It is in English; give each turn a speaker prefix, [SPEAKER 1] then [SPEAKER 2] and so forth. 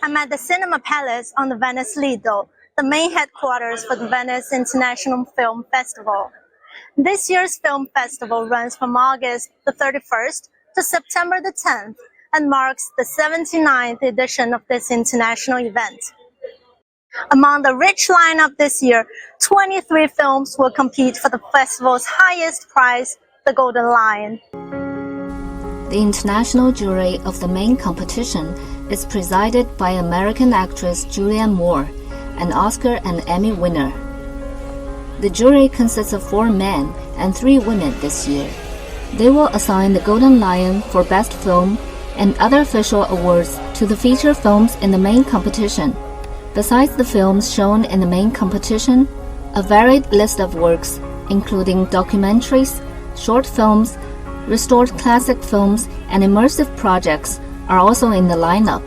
[SPEAKER 1] I'm at the Cinema Palace on the Venice Lido, the main headquarters for the Venice International Film Festival. This year's film festival runs from August the 31st to September the 10th and marks the 79th edition of this international event. Among the rich lineup this year, 23 films will compete for the festival's highest prize, the Golden Lion.
[SPEAKER 2] The international jury of the main competition is presided by American actress Julianne Moore, an Oscar and Emmy winner. The jury consists of 4 men and 3 women this year. They will assign the Golden Lion for Best Film and other official awards to the feature films in the main competition. Besides the films shown in the main competition, a varied list of works, including documentaries, short films, restored classic films, and immersive projects, are also in the lineup.